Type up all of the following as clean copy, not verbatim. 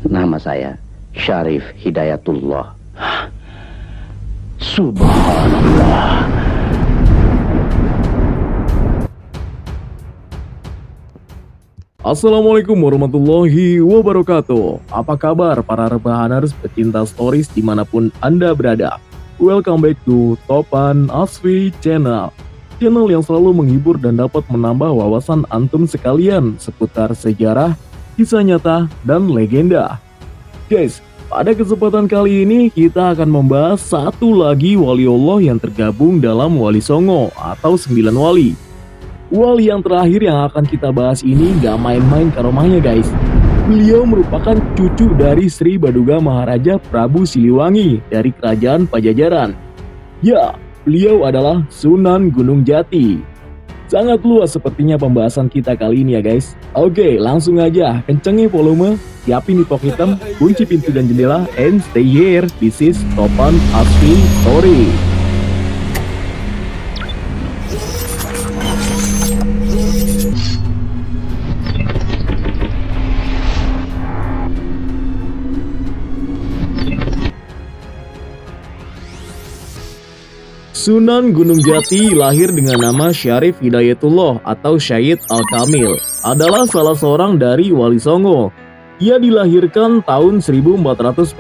Nama saya Syarif Hidayatullah. Subhanallah. Assalamualaikum warahmatullahi wabarakatuh. Apa kabar para rebahaners pecinta stories dimanapun Anda berada? Welcome back to Topan Asfi Channel. Channel yang selalu menghibur dan dapat menambah wawasan antum sekalian seputar sejarah, kisah nyata, dan legenda. Guys, pada kesempatan kali ini kita akan membahas satu lagi wali Allah yang tergabung dalam Wali Songo atau 9 wali. Wali yang terakhir yang akan kita bahas ini gak main-main karomahnya guys. Beliau merupakan cucu dari Sri Baduga Maharaja Prabu Siliwangi dari Kerajaan Pajajaran. Ya, beliau adalah Sunan Gunung Jati. Sangat luas sepertinya pembahasan kita kali ini ya guys. Oke, langsung aja kencengin volume, siapin nipok hitam, kunci pintu dan jendela, and stay here. This is Topan Asfi Story. Sunan Gunung Jati lahir dengan nama Syarif Hidayatullah atau Syahid Al-Kamil, adalah salah seorang dari Wali Songo. Ia dilahirkan tahun 1448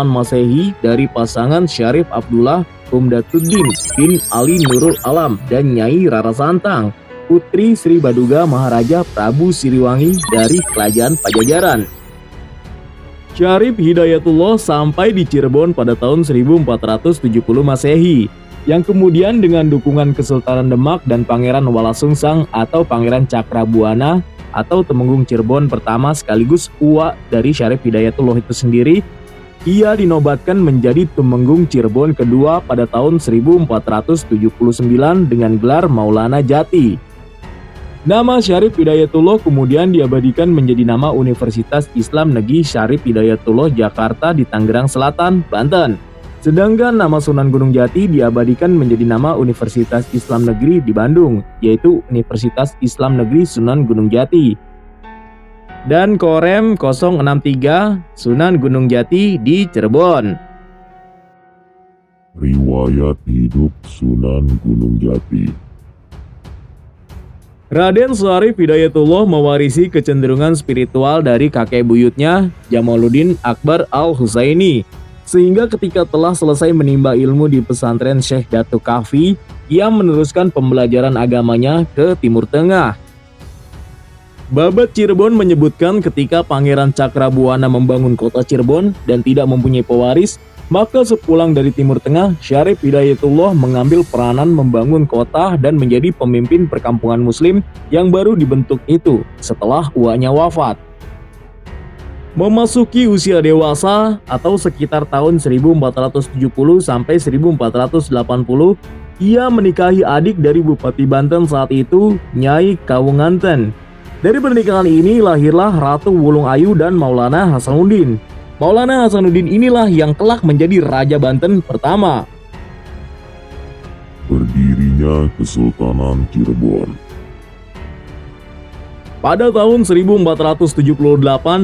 Masehi dari pasangan Syarif Abdullah Umdatuddin bin Ali Nurul Alam dan Nyai Rara Santang, putri Sri Baduga Maharaja Prabu Siliwangi dari Kerajaan Pajajaran. Syarif Hidayatullah sampai di Cirebon pada tahun 1470 Masehi, yang kemudian dengan dukungan Kesultanan Demak dan Pangeran Walasungsang atau Pangeran Cakrabuana atau Temenggung Cirebon pertama sekaligus uwa dari Syarif Hidayatullah itu sendiri, ia dinobatkan menjadi Temenggung Cirebon kedua pada tahun 1479 dengan gelar Maulana Jati. Nama Syarif Hidayatullah kemudian diabadikan menjadi nama Universitas Islam Negeri Syarif Hidayatullah Jakarta di Tangerang Selatan, Banten. Sedangkan nama Sunan Gunung Jati diabadikan menjadi nama Universitas Islam Negeri di Bandung, yaitu Universitas Islam Negeri Sunan Gunung Jati. Dan Korem 063 Sunan Gunung Jati di Cirebon. Riwayat hidup Sunan Gunung Jati. Raden Syarif Hidayatullah mewarisi kecenderungan spiritual dari kakek buyutnya, Jamaluddin Akbar Al-Husaini. Sehingga ketika telah selesai menimba ilmu di pesantren Syekh Datuk Kahfi, ia meneruskan pembelajaran agamanya ke Timur Tengah. Babad Cirebon menyebutkan ketika Pangeran Cakrabuana membangun kota Cirebon dan tidak mempunyai pewaris, maka sepulang dari Timur Tengah, Syarif Hidayatullah mengambil peranan membangun kota dan menjadi pemimpin perkampungan muslim yang baru dibentuk itu setelah uaknya wafat. Memasuki usia dewasa atau sekitar tahun 1470 sampai 1480, ia menikahi adik dari Bupati Banten saat itu, Nyai Kawunganten. Dari pernikahan ini lahirlah Ratu Wulung Ayu dan Maulana Hasanuddin. Maulana Hasanuddin inilah yang kelak menjadi Raja Banten pertama. Berdirinya Kesultanan Cirebon. Pada tahun 1478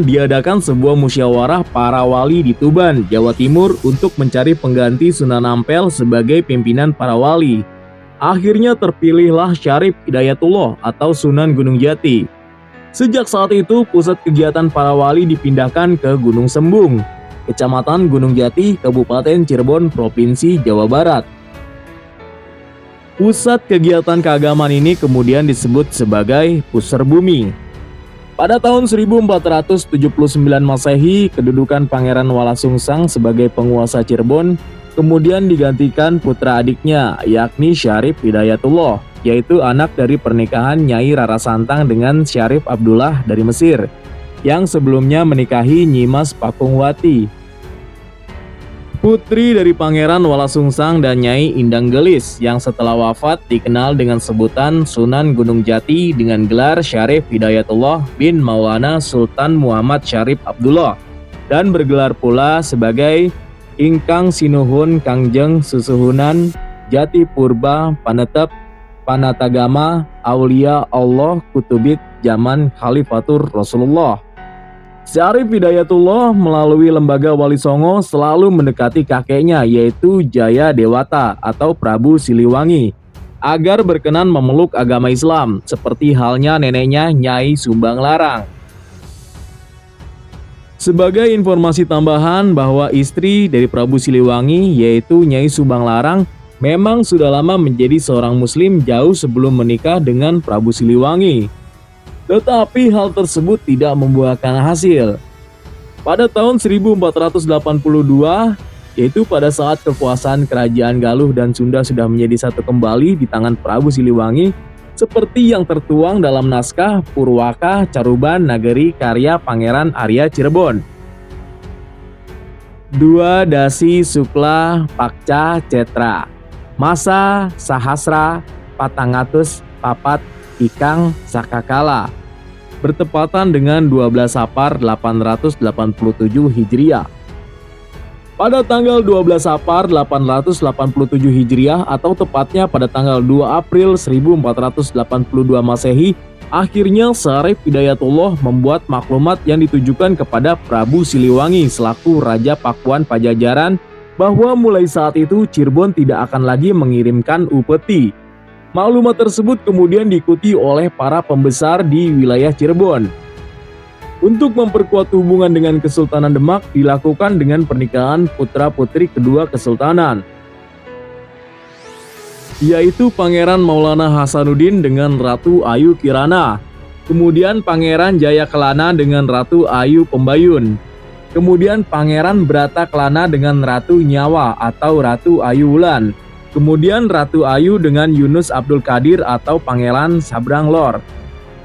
diadakan sebuah musyawarah para wali di Tuban, Jawa Timur untuk mencari pengganti Sunan Ampel sebagai pimpinan para wali. Akhirnya terpilihlah Syarif Hidayatullah atau Sunan Gunung Jati. Sejak saat itu pusat kegiatan para wali dipindahkan ke Gunung Sembung, Kecamatan Gunung Jati, Kabupaten Cirebon, Provinsi Jawa Barat. Pusat kegiatan keagamaan ini kemudian disebut sebagai Pusar Bumi. Pada tahun 1479 Masehi, kedudukan Pangeran Walasungsang sebagai penguasa Cirebon kemudian digantikan putra adiknya, yakni Syarif Hidayatullah, yaitu anak dari pernikahan Nyai Rara Santang dengan Syarif Abdullah dari Mesir, yang sebelumnya menikahi Nyimas Pakungwati, putri dari Pangeran Walasungsang dan Nyai Indang Gelis, yang setelah wafat dikenal dengan sebutan Sunan Gunung Jati dengan gelar Syarif Hidayatullah bin Maulana Sultan Muhammad Syarif Abdullah, dan bergelar pula sebagai Ingkang Sinuhun Kangjeng Susuhunan Jati Purba Panetep Panatagama Aulia Allah Kutubit Zaman Khalifatur Rasulullah. Syarif Hidayatullah melalui lembaga Wali Songo selalu mendekati kakeknya yaitu Jaya Dewata atau Prabu Siliwangi agar berkenan memeluk agama Islam seperti halnya neneknya Nyai Sumbang Larang. Sebagai informasi tambahan bahwa istri dari Prabu Siliwangi yaitu Nyai Sumbang Larang memang sudah lama menjadi seorang muslim jauh sebelum menikah dengan Prabu Siliwangi. Tetapi hal tersebut tidak membuahkan hasil. Pada tahun 1482, yaitu pada saat kekuasaan kerajaan Galuh dan Sunda sudah menjadi satu kembali di tangan Prabu Siliwangi, seperti yang tertuang dalam naskah Purwaka Caruban Nagari karya Pangeran Arya Cirebon. Dua Dasi Sukla Pakca Cetra, Masa Sahasra Patangatus Papat Ikang Sakakala, bertepatan dengan 12 Sapar 887 Hijriah. Pada tanggal 12 Sapar 887 Hijriah atau tepatnya pada tanggal 2 April 1482 Masehi, akhirnya Syarif Hidayatullah membuat maklumat yang ditujukan kepada Prabu Siliwangi selaku Raja Pakuan Pajajaran bahwa mulai saat itu Cirebon tidak akan lagi mengirimkan upeti. Maklumat tersebut kemudian diikuti oleh para pembesar di wilayah Cirebon. Untuk memperkuat hubungan dengan Kesultanan Demak dilakukan dengan pernikahan putra-putri kedua kesultanan, yaitu Pangeran Maulana Hasanuddin dengan Ratu Ayu Kirana, kemudian Pangeran Jaya Kelana dengan Ratu Ayu Pembayun, kemudian Pangeran Brata Kelana dengan Ratu Nyawa atau Ratu Ayu Wulan, kemudian Ratu Ayu dengan Yunus Abdul Qadir atau Pangeran Sabrang Lor,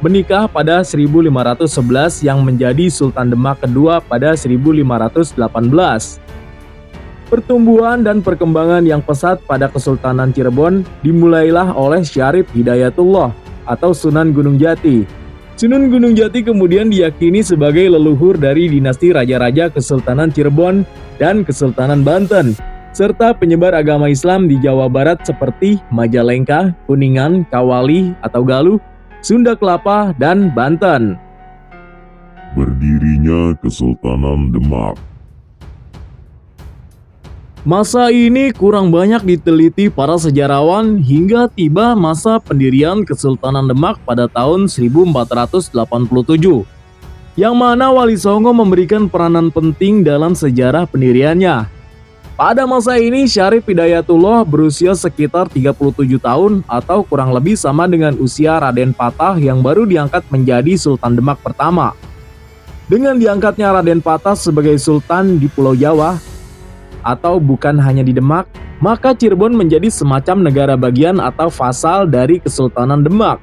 menikah pada 1511 yang menjadi Sultan Demak kedua pada 1518. Pertumbuhan dan perkembangan yang pesat pada Kesultanan Cirebon dimulailah oleh Syarif Hidayatullah atau Sunan Gunung Jati. Sunan Gunung Jati kemudian diyakini sebagai leluhur dari dinasti raja-raja Kesultanan Cirebon dan Kesultanan Banten, serta penyebar agama Islam di Jawa Barat seperti Majalengka, Kuningan, Kawali atau Galuh, Sunda Kelapa, dan Banten. Berdirinya Kesultanan Demak. Masa ini kurang banyak diteliti para sejarawan hingga tiba masa pendirian Kesultanan Demak pada tahun 1487, yang mana Wali Songo memberikan peranan penting dalam sejarah pendiriannya. Pada masa ini Syarif Hidayatullah berusia sekitar 37 tahun atau kurang lebih sama dengan usia Raden Patah yang baru diangkat menjadi Sultan Demak pertama. Dengan diangkatnya Raden Patah sebagai Sultan di Pulau Jawa, atau bukan hanya di Demak, maka Cirebon menjadi semacam negara bagian atau vasal dari Kesultanan Demak.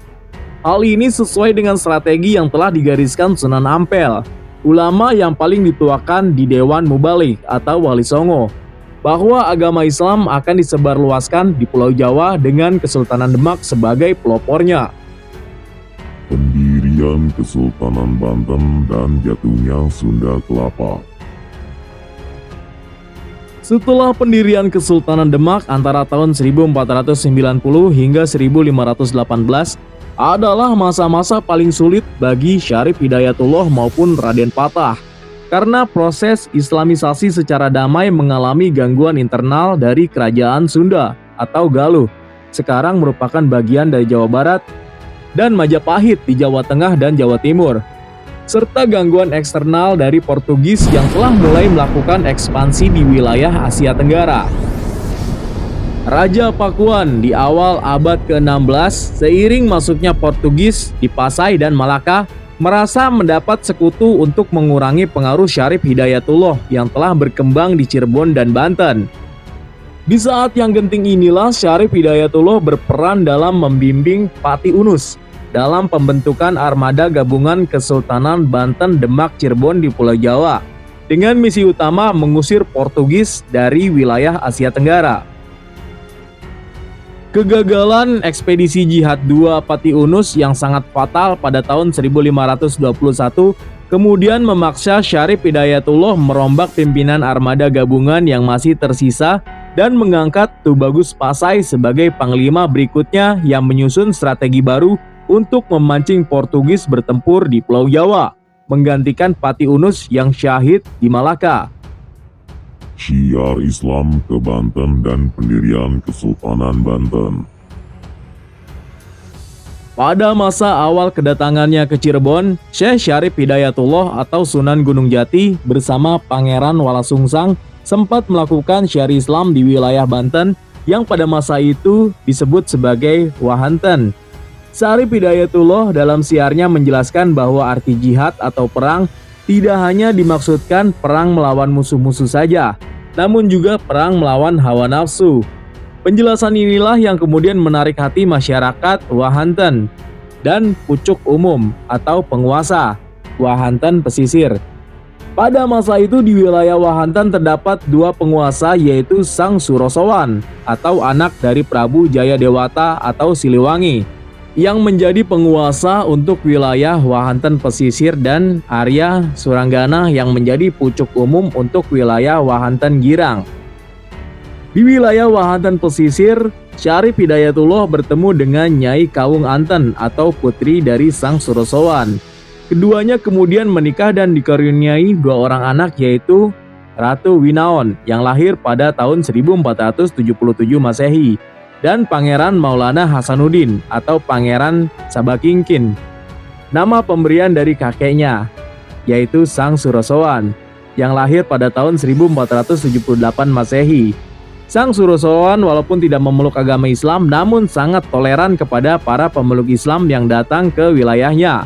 Hal ini sesuai dengan strategi yang telah digariskan Sunan Ampel, ulama yang paling dituakan di Dewan Mubalik atau Wali Songo, bahwa agama Islam akan disebarluaskan di Pulau Jawa dengan Kesultanan Demak sebagai pelopornya. Pendirian Kesultanan Banten dan jatuhnya Sunda Kelapa. Setelah pendirian Kesultanan Demak antara tahun 1490 hingga 1518 adalah masa-masa paling sulit bagi Syarif Hidayatullah maupun Raden Patah, karena proses Islamisasi secara damai mengalami gangguan internal dari Kerajaan Sunda atau Galuh, sekarang merupakan bagian dari Jawa Barat, dan Majapahit di Jawa Tengah dan Jawa Timur, serta gangguan eksternal dari Portugis yang telah mulai melakukan ekspansi di wilayah Asia Tenggara. Raja Pakuan di awal abad ke-16 seiring masuknya Portugis di Pasai dan Malaka merasa mendapat sekutu untuk mengurangi pengaruh Syarif Hidayatullah yang telah berkembang di Cirebon dan Banten. Di saat yang genting inilah Syarif Hidayatullah berperan dalam membimbing Pati Unus dalam pembentukan armada gabungan Kesultanan Banten, Demak, Cirebon di Pulau Jawa dengan misi utama mengusir Portugis dari wilayah Asia Tenggara. Kegagalan ekspedisi Jihad II Pati Unus yang sangat fatal pada tahun 1521 kemudian memaksa Syarif Hidayatullah merombak pimpinan armada gabungan yang masih tersisa dan mengangkat Tubagus Pasai sebagai panglima berikutnya yang menyusun strategi baru untuk memancing Portugis bertempur di Pulau Jawa. menggantikan Pati Unus yang syahid di Malaka. Syiar Islam ke Banten dan pendirian Kesultanan Banten. Pada masa awal kedatangannya ke Cirebon, Syekh Syarif Hidayatullah atau Sunan Gunung Jati bersama Pangeran Walasungsang sempat melakukan syiar Islam di wilayah Banten yang pada masa itu disebut sebagai Wahanten. Syarif Hidayatullah dalam siarnya menjelaskan bahwa arti jihad atau perang tidak hanya dimaksudkan perang melawan musuh-musuh saja, namun juga perang melawan hawa nafsu. Penjelasan inilah yang kemudian menarik hati masyarakat Wahanten dan pucuk umum atau penguasa Wahanten pesisir. Pada masa itu di wilayah Wahanten terdapat dua penguasa, yaitu Sang Surosowan atau anak dari Prabu Jayadewata atau Siliwangi yang menjadi penguasa untuk wilayah Wahanten pesisir, dan Arya Suranggana yang menjadi pucuk umum untuk wilayah Wahanten Girang. Di wilayah Wahanten pesisir, Syarif Hidayatullah bertemu dengan Nyai Kawung Anten atau putri dari Sang Surosowan. Keduanya kemudian menikah dan dikaruniai dua orang anak, yaitu Ratu Winaon yang lahir pada tahun 1477 Masehi dan Pangeran Maulana Hasanuddin atau Pangeran Sabakingkin. Nama pemberian dari kakeknya, yaitu Sang Surosowan yang lahir pada tahun 1478 Masehi. Sang Surosowan walaupun tidak memeluk agama Islam, namun sangat toleran kepada para pemeluk Islam yang datang ke wilayahnya.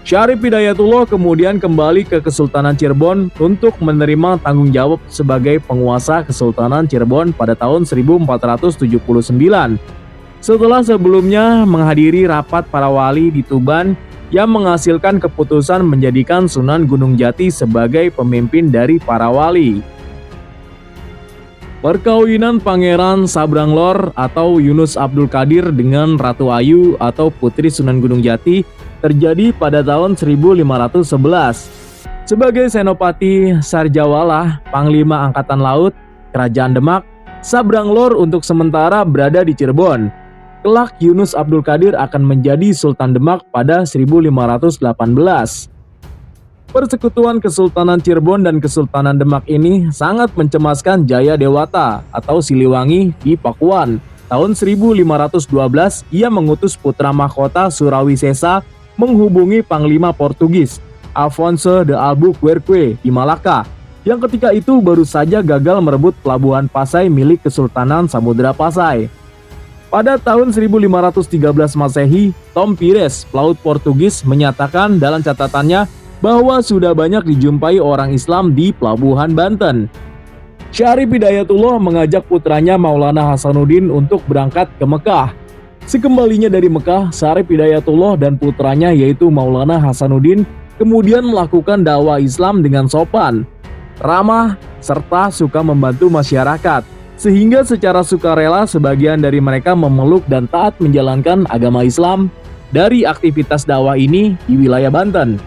Syarif Hidayatullah kemudian kembali ke Kesultanan Cirebon untuk menerima tanggung jawab sebagai penguasa Kesultanan Cirebon pada tahun 1479. Setelah sebelumnya menghadiri rapat para wali di Tuban yang menghasilkan keputusan menjadikan Sunan Gunung Jati sebagai pemimpin dari para wali. Perkawinan Pangeran Sabranglor atau Yunus Abdul Qadir dengan Ratu Ayu atau putri Sunan Gunung Jati terjadi pada tahun 1511. Sebagai Senopati Sarjawala, Panglima Angkatan Laut Kerajaan Demak, Sabranglor untuk sementara berada di Cirebon. Kelak Yunus Abdul Qadir akan menjadi Sultan Demak pada 1518. Persekutuan Kesultanan Cirebon dan Kesultanan Demak ini sangat mencemaskan Jayadewata atau Siliwangi di Pakuan. Tahun 1512, ia mengutus putra mahkota Surawisesa menghubungi Panglima Portugis Afonso de Albuquerque di Malaka, yang ketika itu baru saja gagal merebut pelabuhan Pasai milik Kesultanan Samudra Pasai. Pada tahun 1513 Masehi, Tom Pires, pelaut Portugis, menyatakan dalam catatannya bahwa sudah banyak dijumpai orang Islam di pelabuhan Banten. Syarif Hidayatullah mengajak putranya Maulana Hasanuddin untuk berangkat ke Mekah. Sekembalinya dari Mekah, Syarif Hidayatullah dan putranya yaitu Maulana Hasanuddin kemudian melakukan dakwah Islam dengan sopan, ramah, serta suka membantu masyarakat. Sehingga secara sukarela sebagian dari mereka memeluk dan taat menjalankan agama Islam dari aktivitas dakwah ini di wilayah Banten.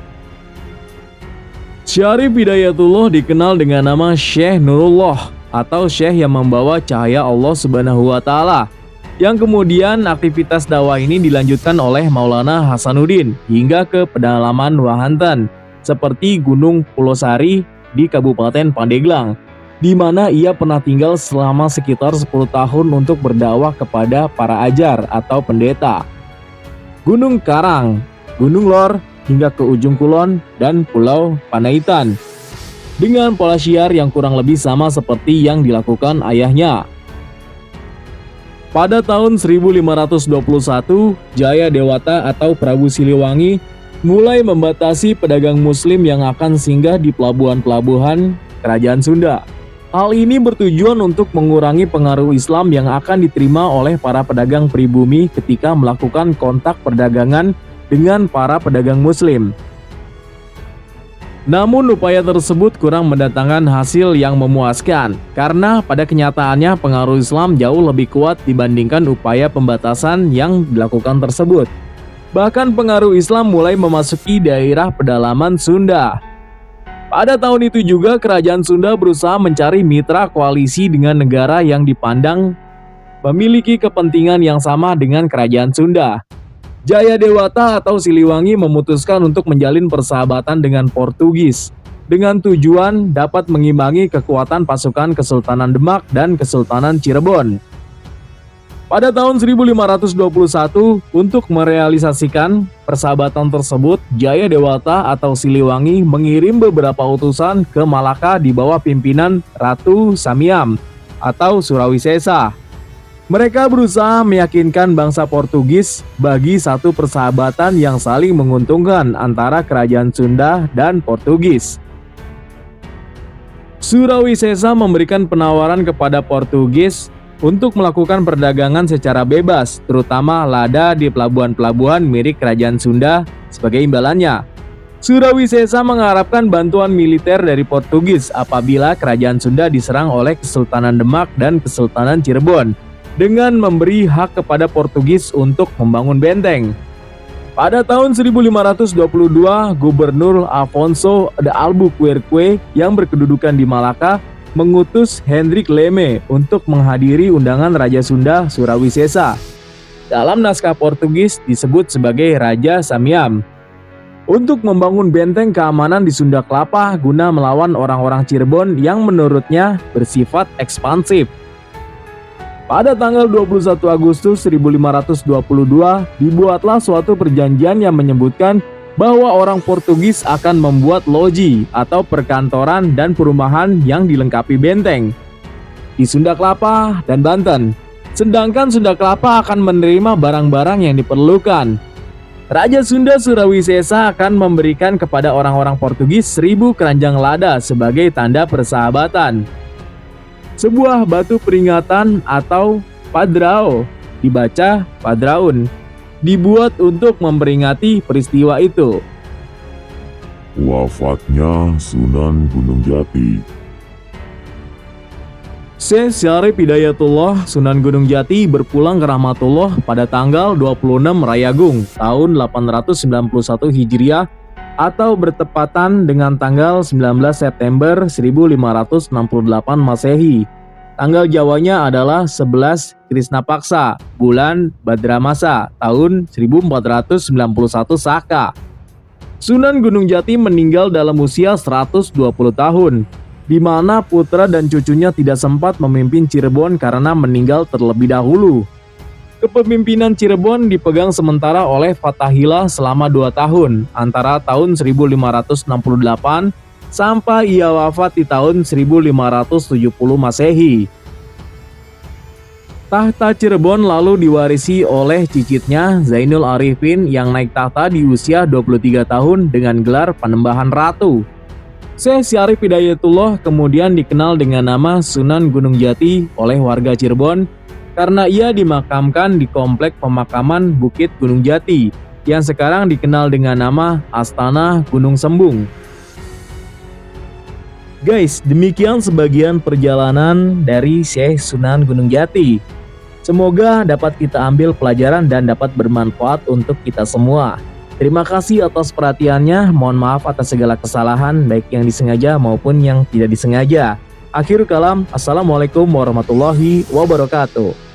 Syarif Hidayatullah dikenal dengan nama Syekh Nurullah atau Syekh yang membawa cahaya Allah Subhanahu wa Ta'ala, yang kemudian aktivitas dakwah ini dilanjutkan oleh Maulana Hasanuddin hingga ke pedalaman Wahanten seperti Gunung Pulosari di Kabupaten Pandeglang, di mana ia pernah tinggal selama sekitar 10 tahun untuk berdakwah kepada para ajar atau pendeta. Gunung Karang, Gunung Lor, hingga ke ujung Kulon dan Pulau Panaitan, dengan pola syiar yang kurang lebih sama seperti yang dilakukan ayahnya. Pada tahun 1521, Jayadewata atau Prabu Siliwangi mulai membatasi pedagang muslim yang akan singgah di pelabuhan-pelabuhan Kerajaan Sunda. Hal ini bertujuan untuk mengurangi pengaruh Islam yang akan diterima oleh para pedagang pribumi ketika melakukan kontak perdagangan dengan para pedagang muslim. Namun upaya tersebut kurang mendatangkan hasil yang memuaskan, karena pada kenyataannya pengaruh Islam jauh lebih kuat dibandingkan upaya pembatasan yang dilakukan tersebut. Bahkan pengaruh Islam mulai memasuki daerah pedalaman Sunda. Pada tahun itu juga Kerajaan Sunda berusaha mencari mitra koalisi dengan negara yang dipandang memiliki kepentingan yang sama dengan Kerajaan Sunda. Jayadewata atau Siliwangi memutuskan untuk menjalin persahabatan dengan Portugis dengan tujuan dapat mengimbangi kekuatan pasukan Kesultanan Demak dan Kesultanan Cirebon. Pada tahun 1521, untuk merealisasikan persahabatan tersebut, Jayadewata atau Siliwangi mengirim beberapa utusan ke Malaka di bawah pimpinan Ratu Samiam atau Surawisesa. Mereka berusaha meyakinkan bangsa Portugis bagi satu persahabatan yang saling menguntungkan antara kerajaan Sunda dan Portugis. Surawisesa memberikan penawaran kepada Portugis untuk melakukan perdagangan secara bebas, terutama lada di pelabuhan-pelabuhan milik kerajaan Sunda sebagai imbalannya. Surawisesa mengharapkan bantuan militer dari Portugis apabila kerajaan Sunda diserang oleh Kesultanan Demak dan Kesultanan Cirebon, dengan memberi hak kepada Portugis untuk membangun benteng. Pada tahun 1522, Gubernur Afonso de Albuquerque yang berkedudukan di Malaka mengutus Hendrik Leme untuk menghadiri undangan Raja Sunda Surawisesa. Dalam naskah Portugis disebut sebagai Raja Samiam, untuk membangun benteng keamanan di Sunda Kelapa guna melawan orang-orang Cirebon yang menurutnya bersifat ekspansif. Pada tanggal 21 Agustus 1522, dibuatlah suatu perjanjian yang menyebutkan bahwa orang Portugis akan membuat loji atau perkantoran dan perumahan yang dilengkapi benteng di Sunda Kelapa dan Banten. Sedangkan Sunda Kelapa akan menerima barang-barang yang diperlukan. Raja Sunda Surawisesa akan memberikan kepada orang-orang Portugis 1000 keranjang lada sebagai tanda persahabatan. Sebuah batu peringatan atau padrao, dibaca padraun, dibuat untuk memperingati peristiwa itu. Wafatnya Sunan Gunung Jati. Syekh Syarif Hidayatullah Sunan Gunung Jati berpulang ke Rahmatullah pada tanggal 26 Rayagung tahun 891 Hijriah atau bertepatan dengan tanggal 19 September 1568 Masehi. Tanggal Jawanya adalah 11 Krisnapaksa, bulan Badramasa, tahun 1491 Saka. Sunan Gunung Jati meninggal dalam usia 120 tahun, di mana putra dan cucunya tidak sempat memimpin Cirebon karena meninggal terlebih dahulu. Kepemimpinan Cirebon dipegang sementara oleh Fathahillah selama 2 tahun, antara tahun 1568 sampai ia wafat di tahun 1570 Masehi. Tahta Cirebon lalu diwarisi oleh cicitnya Zainul Arifin yang naik tahta di usia 23 tahun dengan gelar Panembahan Ratu. Syekh Syarif Hidayatullah kemudian dikenal dengan nama Sunan Gunung Jati oleh warga Cirebon karena ia dimakamkan di komplek pemakaman Bukit Gunung Jati yang sekarang dikenal dengan nama Astana Gunung Sembung. Guys, demikian sebagian perjalanan dari Syekh Sunan Gunung Jati. Semoga dapat kita ambil pelajaran dan dapat bermanfaat untuk kita semua. Terima kasih atas perhatiannya, mohon maaf atas segala kesalahan baik yang disengaja maupun yang tidak disengaja. Akhirul kalam, assalamualaikum warahmatullahi wabarakatuh.